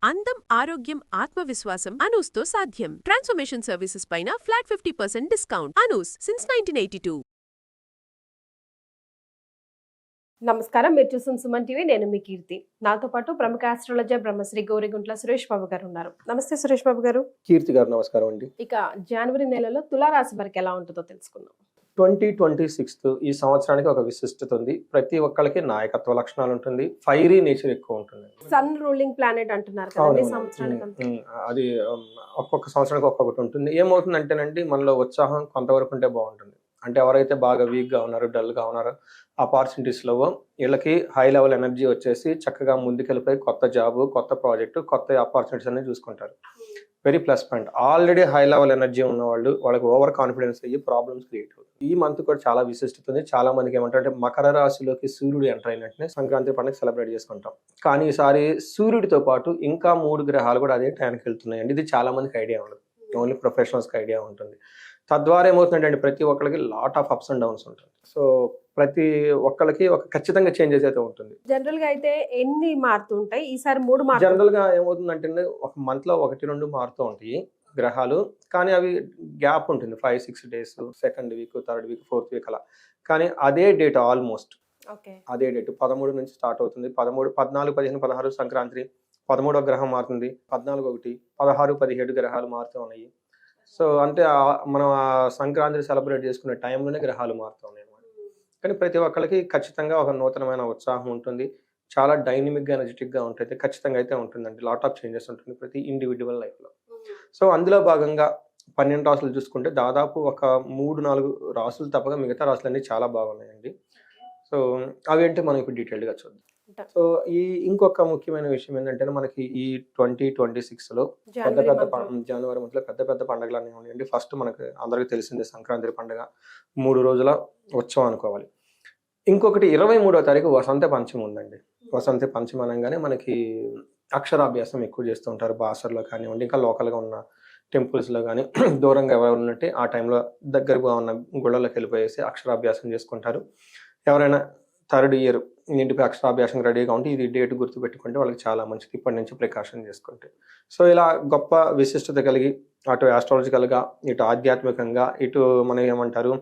అందం, ఆరోగ్యం, ఆత్మవిశ్వాసం అనూస్తో సాధ్యం. ట్రాన్స్ఫర్మేషన్ సర్వీసెస్ పైన ఫ్లాట్ 50% డిస్కౌంట్. అనూస్ సిన్స్ 1982. నమస్కారం, మీరు చూస్తున్న సుమన్ టీవీ. నేను మీ కీర్తి. నాతో పాటు ప్రముఖ ఆస్ట్రాలజర్ బ్రహ్మశ్రీ గౌరిగుంట్ల సురేష్ బాబు గారు ఉన్నారు. నమస్తే సురేష్ బాబు గారు. కీర్తి గారు నమస్కారం అండి. ఇక జనవరి నెలలో తులారాశి వారికి ఎలా ఉంటుందో తెలుసుకుందాం. 2026 ఈ సంవత్సరానికి ఒక విశిష్టత ఉంది. ప్రతి ఒక్కరికి నాయకత్వ లక్షణాలు ఉంటుంది, ఫైరీ నేచర్ ఎక్కువ ఉంటుంది. సన్ రూలింగ్ ప్లానెట్ అంటున్నారు కదా, ఈ సంవత్సరానికి అది ఒక్కొక్క సంవత్సరానికి ఒక్కొక్కటి ఉంటుంది. ఏమవుతుందంటేనండి, మనలో ఉత్సాహం కొంతవరకు ఉంటే బాగుంటుంది. అంటే ఎవరైతే బాగా వీక్గా ఉన్నారో, డల్గా ఉన్నారో, ఆపర్చునిటీస్లో వీళ్ళకి హై లెవెల్ ఎనర్జీ వచ్చేసి చక్కగా ముందుకెళ్ళిపోయి కొత్త జాబ్, కొత్త ప్రాజెక్టు, కొత్త ఆపర్చునిటీస్ అన్ని చూసుకుంటారు. Very plus point. Already high level energy ఉన్న వాళ్ళు, వాళ్ళకి ఓవర్ కాన్ఫిడెన్స్ అయ్యి ప్రాబ్లమ్స్ క్రియేట్ అవుతుంది. ఈ మంత్ కూడా చాలా విశిష్టత ఉంది. చాలా మందికి ఏమంటారంటే, మకర రాశిలోకి సూర్యుడు ఎంటర్ అయినట్టునే సంక్రాంతి పండుగ సెలబ్రేట్ చేసుకుంటాం. కానీ ఈసారి సూర్యుడితో పాటు ఇంకా 3 గ్రహాలు కూడా అదే టైంకి వెళ్తున్నాయండి. ఇది చాలా మందికి ఐడియా ఉండదు, ఓన్లీ ప్రొఫెషనల్స్కి ఐడియా ఉంటుంది. తద్వారా ఏమవుతుందంటే, ప్రతి ఒక్కరికి lot of ups and downs ఉంటుంది. సో ప్రతి ఒక్కరికి ఒక ఖచ్చితంగా చేంజెస్ అయితే ఉంటుంది. జనరల్ గా అయితే ఎన్ని మారుతుంటాయి? ఈసారి 3 మారు. జనరల్ గా ఏమవుతుందంటే, ఒక మంత్ లో 1-2 మారుతూ ఉంటాయి గ్రహాలు. కానీ అవి గ్యాప్ ఉంటుంది, 5-6 days, second week, third week, fourth week అలా. కానీ అదే డేట్ ఆల్మోస్ట్ అదే డేట్ 13 నుంచి స్టార్ట్ అవుతుంది. 13, 14, 15, 16 సంక్రాంతి, 13వ గ్రహం మారుతుంది, 14, 1, 16, 17 గ్రహాలు మారుతూ ఉన్నాయి. సో అంటే మనం ఆ సంక్రాంతిని సెలబ్రేట్ చేసుకునే టైంలోనే గ్రహాలు మారుతూ ఉన్నాయి అన్నమాట. కానీ ప్రతి ఒక్కరికి ఖచ్చితంగా ఒక నూతనమైన ఉత్సాహం ఉంటుంది. చాలా డైనమిక్గా, ఎనర్జెటిక్గా ఉంటుంది. ఖచ్చితంగా అయితే ఉంటుందండి. లాట్ ఆఫ్ చేంజెస్ ఉంటుంది ప్రతి ఇండివిజువల్ లైఫ్లో. సో అందులో భాగంగా 12 రాసులు చూసుకుంటే దాదాపు ఒక 3-4 రాసులు తప్పగా మిగతా రాసులన్నీ చాలా బాగున్నాయండి. సో అవేంటి మనం ఇప్పుడు డీటెయిల్డ్గా చూద్దాం. సో ఈ ఇంకొక ముఖ్యమైన విషయం ఏంటంటే, మనకి ఈ 2026లో జనవరి మంత్లో పెద్ద పండుగలు అన్నీ ఉన్నాయండి. ఫస్ట్ మనకి అందరికీ తెలిసిందే సంక్రాంతి పండుగ, 3 రోజుల ఉత్సవం అనుకోవాలి. ఇంకొకటి 23వ తారీఖు వసంత పంచమి ఉందండి. వసంత పంచమి అనగానే మనకి అక్షరాభ్యాసం ఎక్కువ చేస్తూ ఉంటారు. బాసర్లో కానివ్వండి, ఇంకా లోకల్గా ఉన్న టెంపుల్స్లో కానీ, దూరంగా ఎవరు ఉన్నట్టే ఆ టైంలో దగ్గరగా ఉన్న గుళ్ళలోకి వెళ్ళిపోయేసి అక్షరాభ్యాసం చేసుకుంటారు. ఎవరైనా థర్డ్ ఇయర్ ఇంటిపై అక్షరాభ్యాసం రెడీగా ఉంటే ఇది డేట్ గుర్తుపెట్టుకుంటే వాళ్ళకి చాలా మంచిది, ఇప్పటి నుంచి ప్రికాషన్ చేసుకుంటే. సో ఇలా గొప్ప విశిష్టత కలిగి, అటు ఆస్ట్రాలజికల్గా, ఇటు ఆధ్యాత్మికంగా, ఇటు మనం ఏమంటారు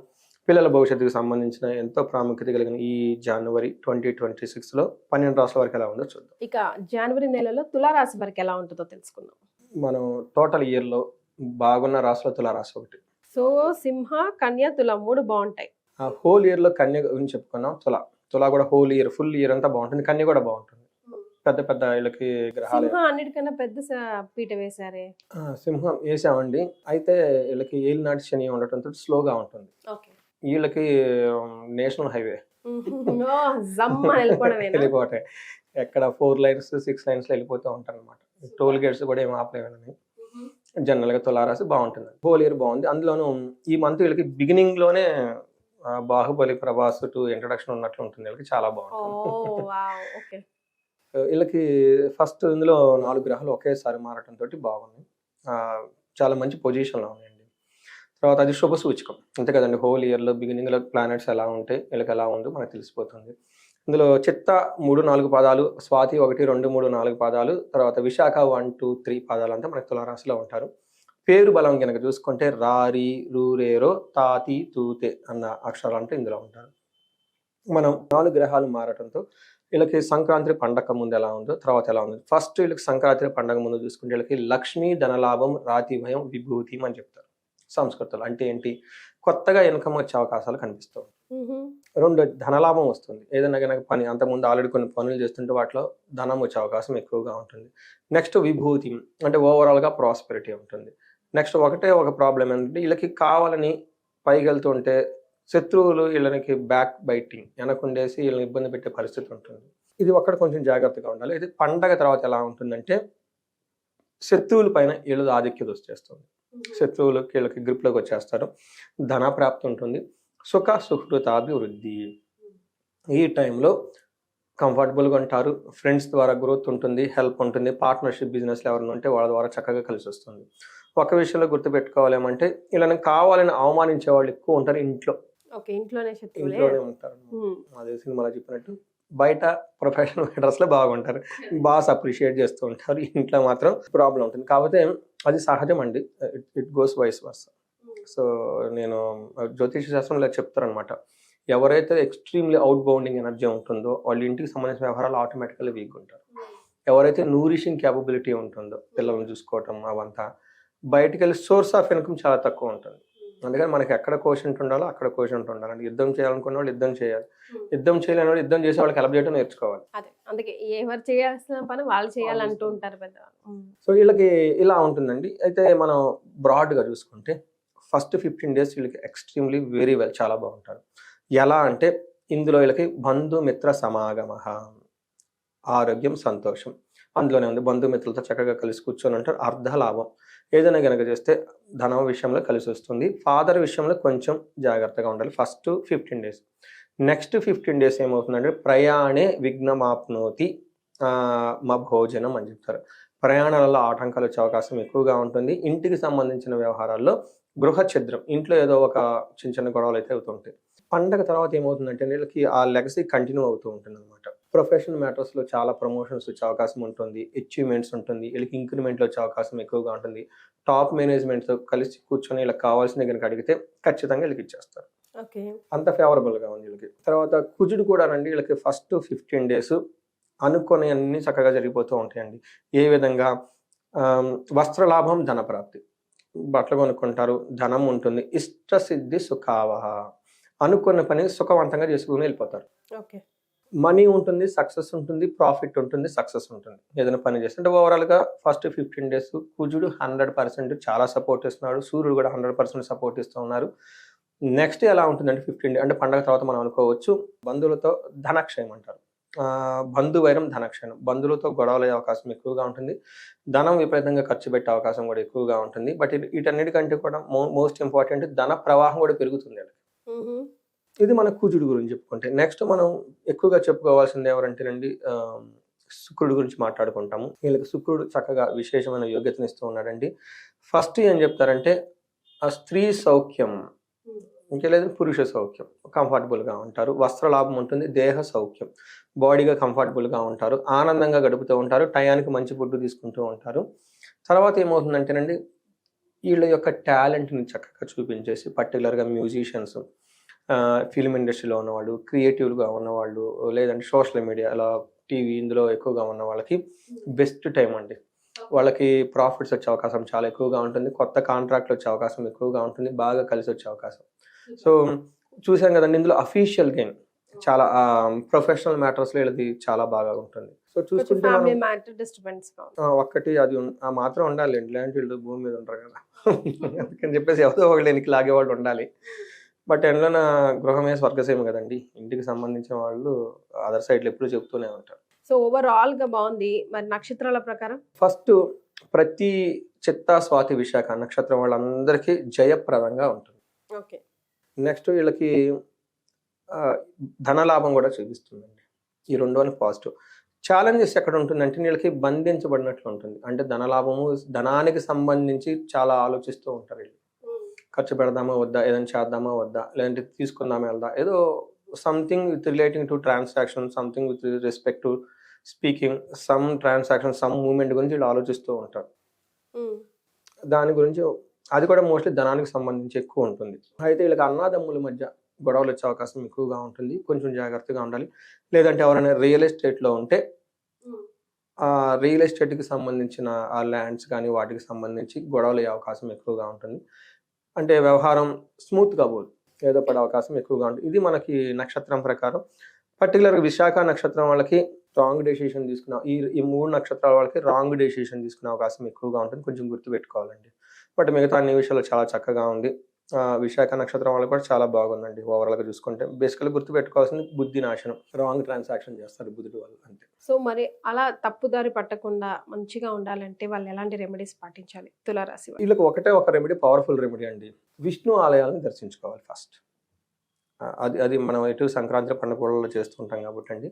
పిల్లల భవిష్యత్తుకు సంబంధించిన ఎంతో ప్రాముఖ్యత కలిగిన ఈ జనవరి 2026లో 12 రాసుల వరకు ఎలా ఉందో చూద్దాం. ఇక జనవరి నెలలో తులారాశి వారికి ఎలా ఉంటుందో తెలుసుకుందాం. మనం టోటల్ ఇయర్లో బాగున్న రాశుల తులారాశి ఒకటి. సో సింహ, కన్య, తుల 3 బాగుంటాయి. ఆ హోల్ ఇయర్లో కన్య గురించి చెప్పుకున్నాం. తుల కూడా హోల్ ఇయర్, ఫుల్ ఇయర్ అంతా బాగుంటుంది. కన్య కూడా బాగుంటుంది. పెద్ద వీళ్ళకి గ్రహాలు. సింహ అన్నిటికన్నా పెద్ద పీట వేశారే. సింహం వేసామండి. అయితే వీళ్ళకి ఏలినాటి శని ఉండటంతో స్లోగా ఉంటుంది. వీళ్ళకి నేషనల్ హైవే వెళ్ళిపోతాయి. ఎక్కడ 4 lanes 6 lanes వెళ్ళిపోతూ ఉంటారు అనమాట. టోల్ గేట్స్ కూడా ఏం ఆపలేవని. జనరల్ గా తులారాశి బాగుంటుంది, హోల్ ఇయర్ బాగుంది. అందులోనూ ఈ మంత్ వీళ్ళకి బిగినింగ్ లోనే బాహుబలి ప్రభాస్ 2 ఇంట్రడక్షన్ ఉన్నట్లు ఉంటుంది. వీళ్ళకి చాలా బాగుంటుంది. వీళ్ళకి ఫస్ట్ ఇందులో 4 గ్రహాలు ఒకేసారి మారటంతో బాగున్నాయి. చాలా మంచి పొజిషన్లో ఉన్నాయండి. తర్వాత అది శుభ సూచకం, అంతే కదండి. హోల్ ఇయర్లో బిగినింగ్లో ప్లానెట్స్ ఎలా ఉంటాయి, వీళ్ళకి ఎలా ఉందో మనకు తెలిసిపోతుంది. ఇందులో చిత్త 3-4 పాదాలు, స్వాతి 1-2-3-4 పాదాలు, తర్వాత విశాఖ 1-2-3 పాదాలు అంతా మనకి తులారాశిలో ఉంటారు. పేరు బలం కనుక చూసుకుంటే రారి, రూరేరో, తాతి, తూతే అన్న అక్షరాలు అంటే ఇందులో ఉంటారు. మనం 4 గ్రహాలు మారటంతో వీళ్ళకి సంక్రాంతి పండగ ముందు ఎలా ఉందో తర్వాత ఎలా ఉంది. ఫస్ట్ వీళ్ళకి సంక్రాంతి పండగ ముందు చూసుకుంటే వీళ్ళకి లక్ష్మీ, ధనలాభం, రాతి భయం, విభూతి అని చెప్తారు సంస్కృతంలో. అంటే ఏంటి, కొత్తగా ఇన్కమ్ వచ్చే అవకాశాలు కనిపిస్తాయి. 2 ధనలాభం వస్తుంది. ఏదైనా కనుక పని అంతకుముందు ఆల్రెడీ కొన్ని పనులు చేస్తుంటే వాటిలో ధనం వచ్చే అవకాశం ఎక్కువగా ఉంటుంది. నెక్స్ట్ విభూతి అంటే ఓవరాల్గా ప్రాస్పెరిటీ ఉంటుంది. నెక్స్ట్ ఒక ప్రాబ్లం ఏంటంటే, వీళ్ళకి కావాలని పైకి వెళ్తుంటే శత్రువులు వీళ్ళకి బ్యాక్ బైటింగ్, వెనకుండేసి వీళ్ళని ఇబ్బంది పెట్టే పరిస్థితి ఉంటుంది. ఇది ఒక్కటి కొంచెం జాగ్రత్తగా ఉండాలి. ఇది పండగ తర్వాత ఎలా ఉంటుందంటే, శత్రువుల పైన వీళ్ళు ఆధిక్యత వచ్చేస్తుంది. శత్రువులు వీళ్ళకి గ్రిప్లోకి వచ్చేస్తారు. ధనప్రాప్తి ఉంటుంది. సుఖ సుహృతాభివృద్ధి. ఈ టైంలో కంఫర్టబుల్గా ఉంటారు. ఫ్రెండ్స్ ద్వారా గ్రోత్ ఉంటుంది, హెల్ప్ ఉంటుంది. పార్ట్నర్షిప్ బిజినెస్లు ఎవరైనా ఉంటే వాళ్ళ ద్వారా చక్కగా కలిసి వస్తుంది. ఒక విషయంలో గుర్తుపెట్టుకోవాలేమంటే, వీళ్ళని కావాలని అవమానించే వాళ్ళు ఎక్కువ ఉంటారు ఇంట్లోనే ఉంటారు. అదే సినిమాలో చెప్పినట్టు బయట ప్రొఫెషనల్ మ్యాటర్స్లో బాగుంటారు, బాస్ అప్రిషియేట్ చేస్తూ ఉంటారు, ఇంట్లో మాత్రం ప్రాబ్లం ఉంటుంది. కాకపోతే అది సహజం అండి, it goes vice versa. So నేను జ్యోతిష శాస్త్రంలో చెప్తారనమాట, ఎవరైతే ఎక్స్ట్రీమ్లీ అవుట్ బౌండింగ్ ఎనర్జీ ఉంటుందో వాళ్ళ ఇంటికి సంబంధించిన వ్యవహారాలు ఆటోమేటికల్గా వీక్గా ఉంటారు. ఎవరైతే నూరిషింగ్ క్యాపబిలిటీ ఉంటుందో పిల్లల్ని చూసుకోవటం అవంతా, బయటికి వెళ్ళి సోర్స్ ఆఫ్ ఇన్కమ్ చాలా తక్కువ ఉంటుంది. అందుకని మనకి ఎక్కడ కోషంట్ ఉండాలో అక్కడ కోషంట్ ఉండాలండి. యుద్ధం చేయాలనుకున్న వాళ్ళు యుద్ధం చేయాలి, యుద్ధం చేయలేని వాళ్ళు యుద్ధం చేసే వాళ్ళకి హెల్ప్ చేయడం నేర్చుకోవాలి. అదే అందుకే ఎవరు చేయాల్సిన పని వాళ్ళు చేయాలంటూ ఉంటారు పెద్ద. సో వీళ్ళకి ఇలా ఉంటుందండి. అయితే మనం బ్రాడ్గా చూసుకుంటే ఫస్ట్ 15 days వీళ్ళకి ఎక్స్ట్రీమ్లీ వెరీ వెల్, చాలా బాగుంటారు. ఎలా అంటే ఇందులో వీళ్ళకి బంధుమిత్ర సమాగమ, ఆరోగ్యం, సంతోషం అందులోనే ఉంది. బంధుమిత్రులతో చక్కగా కలిసి కూర్చొని ఉంటారు. అర్ధ లాభం, ఏదైనా కనుక చేస్తే ధనం విషయంలో కలిసి వస్తుంది. ఫాదర్ విషయంలో కొంచెం జాగ్రత్తగా ఉండాలి ఫస్ట్ 15 days. నెక్స్ట్ 15 days ఏమవుతుందంటే ప్రయాణే విఘ్నమాప్నోతి మా భోజనం అని చెప్తారు. ప్రయాణాలలో ఆటంకాలు వచ్చే అవకాశం ఎక్కువగా ఉంటుంది. ఇంటికి సంబంధించిన వ్యవహారాల్లో గృహ ఛిద్రం, ఇంట్లో ఏదో ఒక చిన్న చిన్న గొడవలు అయితే అవుతుంటాయి. పండగ తర్వాత ఏమవుతుందంటే వీళ్ళకి ఆ లెగసీ కంటిన్యూ అవుతూ ఉంటుంది అనమాట. ప్రొఫెషనల్ మ్యాటర్స్లో చాలా ప్రమోషన్స్ వచ్చే అవకాశం ఉంటుంది, అచీవ్మెంట్స్ ఉంటుంది, వీళ్ళకి ఇంక్రిమెంట్లు వచ్చే అవకాశం ఎక్కువగా ఉంటుంది. టాప్ మేనేజ్మెంట్తో కలిసి కూర్చొని వీళ్ళకి కావాల్సిన కనుక అడిగితే ఖచ్చితంగా వీళ్ళకి ఇచ్చేస్తారు. అంత ఫేవరబుల్గా ఉంది వీళ్ళకి. తర్వాత కుజుడు కూడానండి వీళ్ళకి ఫస్ట్ 15 days అనుకునే అన్ని చక్కగా జరిగిపోతూ ఉంటాయండి. ఏ విధంగా వస్త్రలాభం, ధనప్రాప్తి, బట్టలు కొనుక్కుంటారు, ధనం ఉంటుంది, ఇష్టసిద్ధి సుఖావహ, అనుకున్న పని సుఖవంతంగా చేసుకుని వెళ్ళిపోతారు. మనీ ఉంటుంది, సక్సెస్ ఉంటుంది, ప్రాఫిట్ ఉంటుంది, సక్సెస్ ఉంటుంది ఏదైనా పని చేస్తే. అంటే ఓవరాల్గా ఫస్ట్ 15 days కుజుడు 100% చాలా సపోర్ట్ ఇస్తున్నాడు, సూర్యుడు కూడా 100% సపోర్ట్ ఇస్తూ ఉన్నారు. నెక్స్ట్ ఎలా ఉంటుందంటే 15 days అంటే పండగ తర్వాత మనం అనుకోవచ్చు బంధువులతో ధనక్షయం అంటారు. బంధువైరం ధనక్షయం, బంధువులతో గొడవలు అయ్యే అవకాశం ఎక్కువగా ఉంటుంది. ధనం విపరీతంగా ఖర్చు పెట్టే అవకాశం కూడా ఎక్కువగా ఉంటుంది. బట్ వీటన్నిటికంటే కూడా మోస్ట్ ఇంపార్టెంట్ ధన ప్రవాహం కూడా పెరుగుతుంది. ఇది మన కుజుడు గురించి చెప్పుకుంటే నెక్స్ట్ మనం ఎక్కువగా చెప్పుకోవాల్సింది ఎవరంటేనండి శుక్రుడి గురించి మాట్లాడుకుంటాము. వీళ్ళకి శుక్రుడు చక్కగా విశేషమైన యోగ్యతను ఇస్తూ ఉన్నాడండి. ఫస్ట్ ఏం చెప్తారంటే ఆ స్త్రీ సౌఖ్యం, ఇంకా లేదు పురుష సౌఖ్యం, కంఫర్టబుల్గా ఉంటారు, వస్త్రలాభం ఉంటుంది, దేహ సౌఖ్యం, బాడీగా కంఫర్టబుల్గా ఉంటారు, ఆనందంగా గడుపుతూ ఉంటారు, టయానికి మంచి ఫుడ్ తీసుకుంటూ ఉంటారు. తర్వాత ఏమవుతుందంటేనండి వీళ్ళ యొక్క టాలెంట్ని చక్కగా చూపించేసి పర్టికులర్గా మ్యూజిషియన్స్, ఫిల్మ్ ఇండస్ట్రీలో ఉన్నవాళ్ళు, క్రియేటివ్గా ఉన్నవాళ్ళు, లేదంటే సోషల్ మీడియా అలా టీవీ ఇందులో ఎక్కువగా ఉన్న వాళ్ళకి బెస్ట్ టైం అండి. వాళ్ళకి ప్రాఫిట్స్ వచ్చే అవకాశం చాలా ఎక్కువగా ఉంటుంది, కొత్త కాంట్రాక్ట్లు వచ్చే అవకాశం ఎక్కువగా ఉంటుంది, బాగా కలిసి వచ్చే అవకాశం. సో చూసాం కదండి ఇందులో అఫీషియల్ గెయిన్ చాలా, ప్రొఫెషనల్ మ్యాటర్స్లో ఇది చాలా బాగా ఉంటుంది. సో చూసుకుంటే ఒక్కటి అది ఆ మాత్రం ఉండాలి, ఇలాంటి వీళ్ళు భూమి మీద ఉంటారు కదా అందుకని చెప్పేసి ఎవరో ఒకళ్ళు ఎనికి లాగేవాళ్ళు ఉండాలి. బట్ ఎండ్లో నా గృహమే స్వర్గసీమ కదండి, ఇంటికి సంబంధించిన వాళ్ళు అదర్ సైడ్లో ఎప్పుడు చెప్తూనే ఉంటారు. సో ఓవరాల్ గా బాగుంది. మరి నక్షత్రాల ప్రకారం ఫస్ట్ ప్రతి చిత్తా, స్వాతి, విశాఖ నక్షత్రం వాళ్ళందరికీ జయప్రదంగా ఉంటుంది. ఓకే. నెక్స్ట్ వీళ్ళకి ధనలాభం కూడా చూపిస్తుందండి. ఈ రెండోని పాజిటివ్. ఛాలెంజెస్ ఎక్కడ ఉంటుందంటే వీళ్ళకి బంధించబడినట్లు ఉంటుంది. అంటే ధనలాభము, ధనానికి సంబంధించి చాలా ఆలోచిస్తూ ఉంటారు వీళ్ళు. ఖర్చు పెడదామా వద్దా, ఏదైనా చేద్దామా వద్దా, లేదంటే తీసుకుందామా వెళ్దా, ఏదో something with relating to transaction, something with respect to speaking, some transaction, some moment గురించి వీళ్ళు ఆలోచిస్తూ ఉంటారు. దాని గురించి అది కూడా మోస్ట్లీ ధనానికి సంబంధించి ఎక్కువ ఉంటుంది. అయితే వీళ్ళకి అన్నాదమ్ముల మధ్య గొడవలు వచ్చే అవకాశం ఎక్కువగా ఉంటుంది, కొంచెం జాగ్రత్తగా ఉండాలి. లేదంటే ఎవరైనా రియల్ ఎస్టేట్లో ఉంటే ఆ రియల్ ఎస్టేట్కి సంబంధించిన ఆ ల్యాండ్స్ కానీ వాటికి సంబంధించి గొడవలు అయ్యే అవకాశం ఎక్కువగా ఉంటుంది. అంటే వ్యవహారం స్మూత్గా పోదు, ఏదో పడే అవకాశం ఎక్కువగా ఉంటుంది. ఇది మనకి నక్షత్రం ప్రకారం. పర్టికులర్గా విశాఖ నక్షత్రం వాళ్ళకి రాంగ్ డెసిషన్ తీసుకున్న, ఈ 3 నక్షత్రాల వాళ్ళకి రాంగ్ డెసిషన్ తీసుకునే అవకాశం ఎక్కువగా ఉంటుంది, కొంచెం గుర్తుపెట్టుకోవాలండి. బట్ మిగతా అన్ని విషయాలు చాలా చక్కగా ఉంది. విశాఖ నక్షత్రం వాళ్ళకి కూడా చాలా బాగుందండి ఓవరాల్గా చూసుకుంటే. బేసికల్గా గుర్తుపెట్టుకోవాల్సింది బుద్ధి నాశనం, రాంగ్ ట్రాన్సాక్షన్ చేస్తారు బుద్ధుడు వాళ్ళు, అంతే. సో మరి అలా తప్పుదారి పట్టకుండా మంచిగా ఉండాలంటే వాళ్ళు ఎలాంటి రెమెడీస్ పాటించాలి తులారాశి వాళ్ళు? వీళ్ళకి ఒకటే ఒక రెమెడీ, పవర్ఫుల్ రెమెడీ అండి. విష్ణు ఆలయాలను దర్శించుకోవాలి ఫస్ట్. అది మనం ఎటు సంక్రాంతి పండుగలలో చేస్తుంటాం కాబట్టి అండి.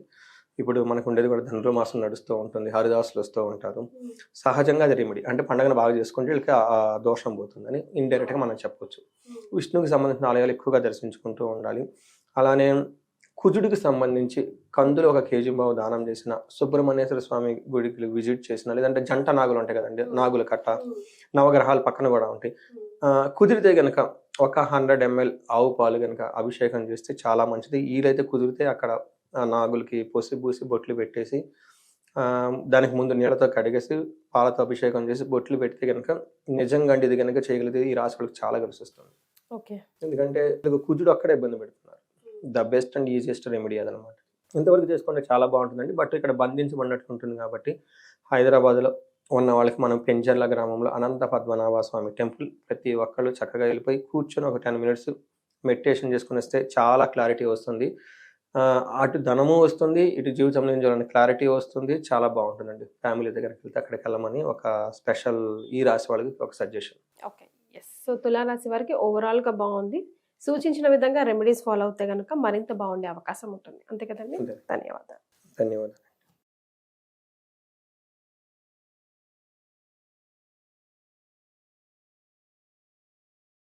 ఇప్పుడు మనకు ఉండేది కూడా ధనుర్మాసం నడుస్తూ ఉంటుంది, హరిదాసులు వస్తూ ఉంటారు. సహజంగా అది రెమెడీ. అంటే పండుగను బాగా చేసుకుంటే వీళ్ళకి ఆ దోషం పోతుందని ఇండైరెక్ట్గా మనం చెప్పొచ్చు. విష్ణువుకి సంబంధించిన ఆలయాలు ఎక్కువగా దర్శించుకుంటూ ఉండాలి. అలానే కుజుడికి సంబంధించి కందులు 1 కేజీ బావు దానం చేసిన, సుబ్రహ్మణ్యేశ్వర స్వామి గుడికి విజిట్ చేసిన, లేదంటే జంట నాగులు ఉంటాయి కదండి, నాగుల కట్ట, నవగ్రహాలు పక్కన కూడా ఉంటాయి. కుదిరితే గనక ఒక 100 ml ఆవు పాలు గనక అభిషేకం చేస్తే చాలా మంచిది. వీలైతే కుదిరితే అక్కడ ఆ నాగులకి పూసి బొట్లు పెట్టేసి దానికి ముందు నీళ్ళతో కడిగేసి పాలతో అభిషేకం చేసి బొట్లు పెడితే గనక నిజంగా అండి ఇది గనక చేయగలిగితే ఈ రాశి వాళ్ళకి చాలా కలిసి వస్తుంది. ఓకే. ఎందుకంటే కుజుడు అక్కడే ఇబ్బంది పెడుతున్నారు. The best and easiest remedy అదనమాట. ఇంతవరకు చేసుకుంటే చాలా బాగుంటుందండి. బట్ ఇక్కడ బంధించబడినట్టు ఉంటుంది కాబట్టి హైదరాబాద్లో ఉన్న వాళ్ళకి మనం పెంచర్ల గ్రామంలో అనంత పద్మనాభ స్వామి టెంపుల్ ప్రతి ఒక్కళ్ళు చక్కగా వెళ్ళిపోయి కూర్చొని ఒక 10 minutes మెడిటేషన్ చేసుకుని వస్తే చాలా క్లారిటీ వస్తుంది. అటు ధనము వస్తుంది, ఇటు జీవితంలో ఏం చేయాలని క్లారిటీ వస్తుంది. చాలా బాగుంటుందండి. ఫ్యామిలీ దగ్గరికి వెళ్తే అక్కడికి వెళ్ళమని ఒక స్పెషల్ ఈ రాశి వాళ్ళకి ఒక సజెషన్. ఓకే. ఎస్. సో తులారాశి వారికి ఓవరాల్గా బాగుంది. సూచించిన విధంగా రెమెడీస్ ఫాలో అవుతే కనుక మరింత బాగుండే అవకాశం ఉంటుంది. అంతే కదండి. అంతే. ధన్యవాదాలు. ధన్యవాదాలు.